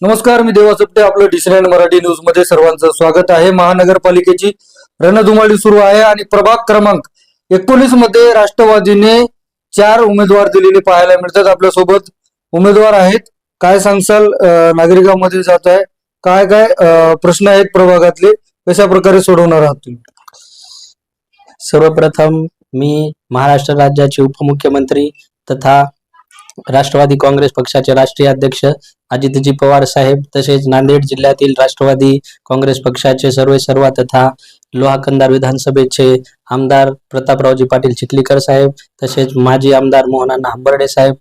नमस्कार, मी देवा चपटे. आपलं डिस्नेट मराठी न्यूज मध्ये सर्वांचं स्वागत आहे. महानगरपालिकेची रणधुमाळी सुरू आहे आणि प्रभाग क्रमांक 19 मध्ये राष्ट्रवादीने 4 उमेदवार दिलेले पाहायला मिळतात. आपल्यासोबत उमेदवार आहेत. काय सांगसाल, नागरिकांमध्ये जात आहे, काय काय प्रश्न आहेत प्रभागातले, कशा प्रकारे सोडवणार आहात तुम्ही? सर्वप्रथम मी महाराष्ट्र राज्याचे उपमुख्यमंत्री तथा राष्ट्रवादी काँग्रेस पक्षाचे राष्ट्रीय अध्यक्ष अजितजी पवार साहेब, तसेच नांदेड जिल्ह्यातील राष्ट्रवादी काँग्रेस पक्षाचे सर्वेसर्वा तथा लोहा कंधार विधानसभेचे आमदार प्रतापरावजी पाटील चिखलीकर साहेब, तसेच माजी आमदार मोहनअण्णा हंबर्डे साहेब,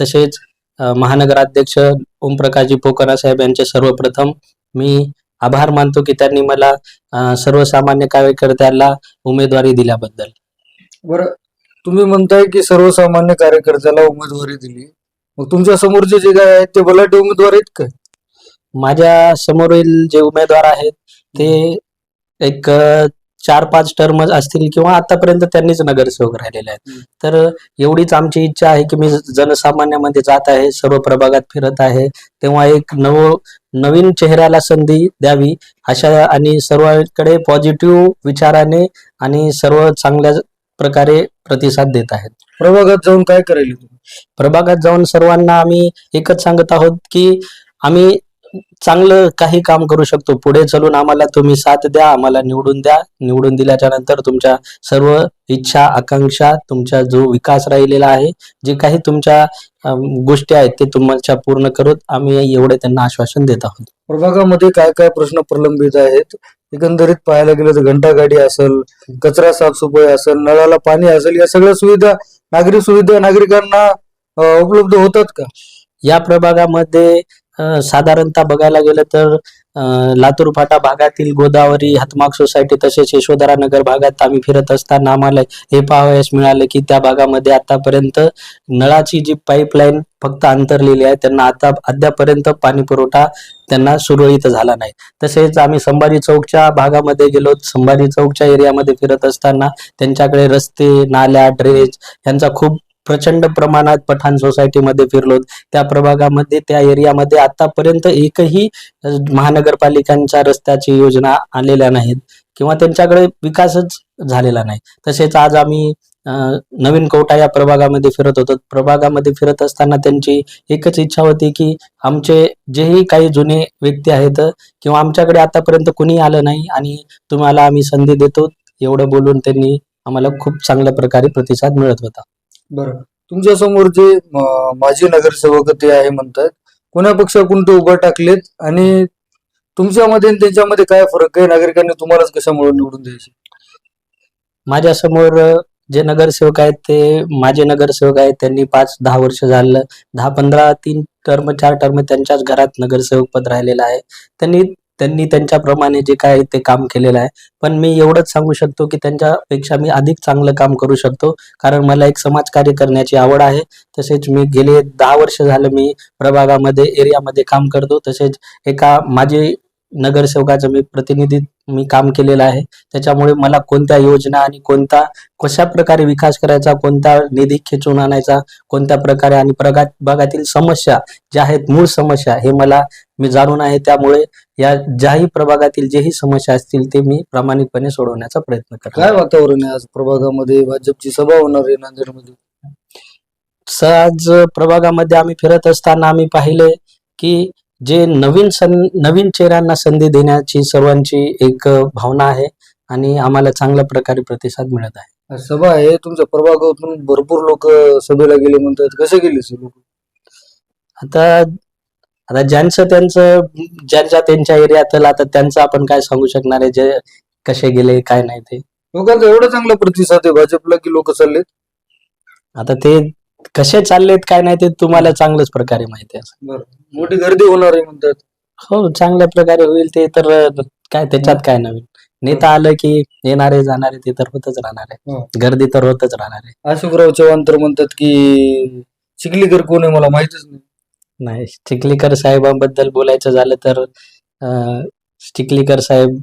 तसेच महानगराध्यक्ष ओमप्रकाशजी पोकरा साहेब यांचे सर्वप्रथम मी आभार मानतो की त्यांनी मला सर्वसामान्य कार्यकर्त्याला उमेदवारी दिल्याबद्दल. बरं, तुम्ही म्हणताय की सर्वसामान्य कार्यकर्त्याला उमेदवारी दिली, मग तुमच्या समोरचे जे काय आहेत ते बलाढ्य उमेदवार आहेत का? माझ्या समोरील जे उमेदवार आहेत ते एक 4-5 टर्म असतील किंवा आतापर्यंत त्यांनीच नगरसेवक राहिलेले आहेत. तर एवढीच आमची इच्छा आहे की मी जनसामान्यामध्ये जात आहे, सर्व प्रभागात फिरत आहे, तेव्हा एक नवीन चेहऱ्याला संधी द्यावी अशा आणि सर्वांकडे पॉझिटिव्ह विचाराने आणि सर्व चांगल्या प्रकारे प्रतिसाद देत आहेत. प्रभागात जाऊन काय करायला तुम्ही? प्रभागात जाऊन सर्वांना आम्ही एकच सांगत आहोत की आम्ही चांगलं काही काम करू शकतो. पुढे चलून आम्हाला तुम्ही साथ द्या, आम्हाला निवडून द्या. निवडून दिल्याच्या नंतर तुमच्या सर्व इच्छा, आकांक्षा, तुमचा जो विकास राहिलेला आहे, जे काही तुमच्या गोष्टी आहेत ते तुमच्या पूर्ण करूत, आम्ही एवढे त्यांना आश्वासन देत आहोत. प्रभागामध्ये काय काय प्रश्न प्रलंबित आहेत? एकंदरीत पाहायला गेलं तर घंटागाडी असेल, कचरा साफसफाई असेल, नळाला पाणी असेल, या सगळ्या सुविधा, नागरी सुविधा नागरिकांना उपलब्ध होतात का? या प्रभागामध्ये साधारणतः बघायला गेलं तर लातूर फाटा भागातील गोदावरी हातमाग सोसायटी तसेच यशोधरा नगर भागात आम्ही फिरत असताना आम्हाला हे पाहावयास मिळालं की त्या भागामध्ये आतापर्यंत नळाची जी पाईपलाईन फक्त अंतरलेली आहे, त्यांना आता अद्यापर्यंत पाणी पुरवठा त्यांना सुरळीत झाला नाही. तसेच आम्ही संभाजी चौकच्या भागामध्ये गेलो. संभाजी चौकच्या एरियामध्ये फिरत असताना त्यांच्याकडे रस्ते, नाल्या, ड्रेनेज यांचा खूप प्रचंड प्रमाणात पठाण सोसायटीमध्ये फिरलो. त्या प्रभागामध्ये, त्या एरियामध्ये आतापर्यंत एकही महानगरपालिकांच्या रस्त्याची योजना आलेल्या नाहीत किंवा त्यांच्याकडे विकासच झालेला नाही. तसेच आज आम्ही नवीन कवठा या प्रभागामध्ये फिरत होतो. प्रभागामध्ये फिरत असताना त्यांची एकच इच्छा होती की आमचे जेही काही जुने व्यक्ती आहेत किंवा आमच्याकडे आतापर्यंत कुणी आलं नाही आणि तुम्हाला आम्ही संधी देतो, एवढं बोलून त्यांनी आम्हाला खूप चांगल्या प्रकारे प्रतिसाद मिळत होता. बरं, तुमच्या समोर जे माजी नगरसेवक ते आहे म्हणतात, कोण्या पक्षाकडून ते उभा टाकलेत आणि तुमच्यामध्ये आणि त्यांच्यामध्ये काय फरक आहे? नागरिकांनी तुम्हालाच कशामुळे निवडून द्यायचे? माझ्या समोर जे नगरसेवक आहेत ते माझे नगरसेवक आहेत. त्यांनी 5-10 वर्ष झालं, 10-15, 3 टर्म 4 टर्म त्यांच्याच घरात नगरसेवक पद राहिलेलं आहे. त्यांनी त्यांनी त्यांच्याप्रमाणे जे काय ते काम केलेलं आहे. पण मी एवढंच सांगू शकतो की त्यांच्यापेक्षा मी अधिक चांगलं काम करू शकतो, कारण मला एक समाजकार्य करण्याची आवड आहे. तसेच मी गेले 10 वर्ष झालं मी प्रभागामध्ये, एरियामध्ये काम करतो. तसेच एका माझे नगरसेवकाचं मी काम केलेलं आहे. त्याच्यामुळे मला कोणत्या योजना आणि कशा प्रकारे विकास करायचा, कोणता निधी खेचून आणायचा, कोणत्या प्रकारे आणि भागातील समस्या ज्या आहेत, मूळ समस्या हे मी जाणून आहे. त्यामुळे या ज्याही प्रभागातील जेही समस्या असतील ते मी प्रामाणिकपणे सोडवण्याचा प्रयत्न करतो. काय वातावरण आहे आज प्रभागामध्ये? भाजपची सभा होणार आहे नांदेडमध्ये. आज प्रभागामध्ये आम्ही फिरत असताना आम्ही पाहिले की जे नवीन चेहऱ्यांना संधी देण्याची सर्वांची एक भावना आहे आणि आम्हाला चांगल्या प्रकारे प्रतिसाद मिळत आहे. आज सभा आहे, तुमच्या प्रभागातून भरपूर लोक सभेला गेले म्हणतात. कसे गेले ते लोक? आता ज्यांच्या त्यांच्या एरियातला आता त्यांचं आपण काय सांगू शकणार आहे, जे कसे गेले काय नाही ते. लोकांचा एवढा चांगला प्रतिसाद आहे भाजपला की लोक चाललेत. आता ते कसे चाललेत काय नाही ते तुम्हाला चांगल्याच प्रकारे माहिती आहे. बरं, मोठी गर्दी होणार आहे म्हणतात. हो, चांगल्या प्रकारे होईल ते तर काय, त्याच्यात काय नवीन. नेता आलं की येणारे जाणारे ते तर होतच राहणार आहे, गर्दी तर होतच राहणार आहे. अशोकराव चव्हाण तर म्हणतात की चिखलीकर कोण आहे मला माहितच नाही. नाही, चिखलीकर साहेबांबद्दल बोलायचं झालं तर चिखलीकर साहेब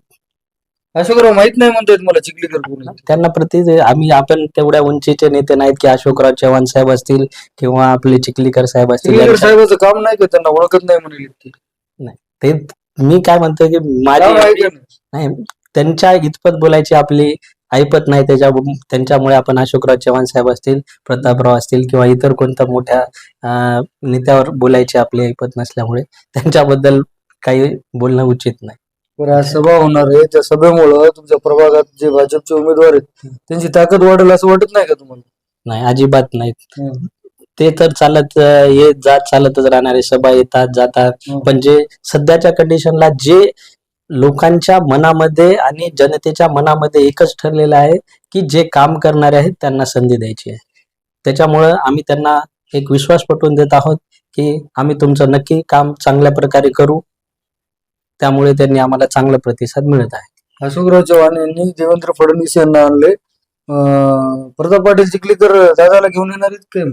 अशोकराव माहित नाही म्हणतायत मला चिखलीकर कोण आहे. त्यांना आपण तेवढ्या उंचीचे नेते नाहीत की अशोकराव चव्हाण साहेब असतील किंवा आपले चिखलीकर साहेब असतील. चिखलीकर साहेबाचं काम नाही का, त्यांना ओळखत नाही म्हणे ते. ते मी काय म्हणतोय की माझी काम आहे का नाही? नाही, त्यांच्या इतपत बोलायची आपली ऐपत नाही. त्यांच्यामुळे आपण अशोकराव चव्हाण साहेब असतील, प्रतापराव असतील किंवा इतर कोणत्या मोठ्या नेत्यावर बोलायची आपली ऐपत नसल्यामुळे त्यांच्याबद्दल काही बोलणं उचित नाही. बरं, आज सभा होणार आहे, त्या सभेमुळं तुमच्या प्रभागात जे भाजपचे उमेदवार आहेत त्यांची ताकद वाढेल असं वाटत नाही का तुम्हाला? नाही, अजिबात नाही. ते तर येत जात चालतच राहणारे, सभा येतात जातात. पण जे सध्याच्या कंडिशनला जे लोकांच्या मनामध्ये आणि जनतेच्या मनामध्ये एकच ठरलेलं आहे की जे काम करणारे आहेत त्यांना संधी द्यायची आहे. त्याच्यामुळं आम्ही त्यांना एक विश्वास पटवून देत आहोत की आम्ही तुमचं नक्की काम चांगल्या प्रकारे करू. त्यामुळे त्यांनी आम्हाला चांगला प्रतिसाद मिळत आहे. अशोकराव चव्हाण यांनी देवेंद्र फडणवीस यांना आणले. प्रताप पाटील चिखलीकर दादाला घेऊन येणार आहेत काय?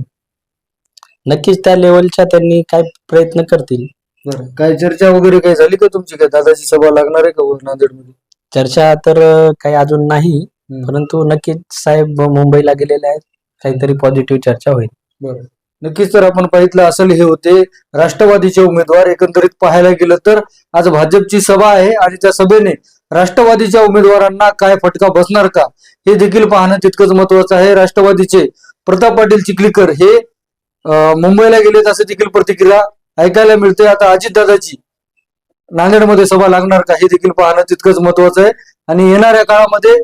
नक्कीच त्या लेवलच्या त्यांनी काय प्रयत्न करतील. बरं, काय चर्चा वगैरे काही झाली का तुमची? काय दादाची सभा लागणार आहे का नांदेडमध्ये? चर्चा तर काही अजून नाही, परंतु नक्कीच साहेब मुंबईला गेलेले आहेत, काहीतरी पॉझिटिव्ह चर्चा होईल. बरं, नक्कीच. तर आपण पाहितलं असेल, हे होते राष्ट्रवादीचे उमेदवार. एकंदरीत पाहायला गेलं तर आज भाजपची सभा आहे आणि त्या सभेने राष्ट्रवादीच्या उमेदवारांना काय फटका बसणार का हे देखील पाहणं तितकंच महत्वाचं आहे. राष्ट्रवादीचे प्रताप पाटील चिखलीकर हे मुंबईला गेलेत असं देखील प्रतिक्रिया ऐकायला मिळते. आता अजितदादाची नांदेडमध्ये सभा लागणार का हे देखील पाहणं तितकंच महत्वाचं आहे. आणि येणाऱ्या काळामध्ये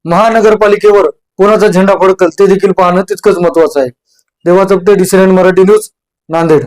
महानगरपालिकेवर कोणाचा झेंडा फडकल ते देखील पाहणं तितकंच महत्वाचं आहे. देवा चपटे, डिसिडेंट मराठी न्यूज, नांदेड.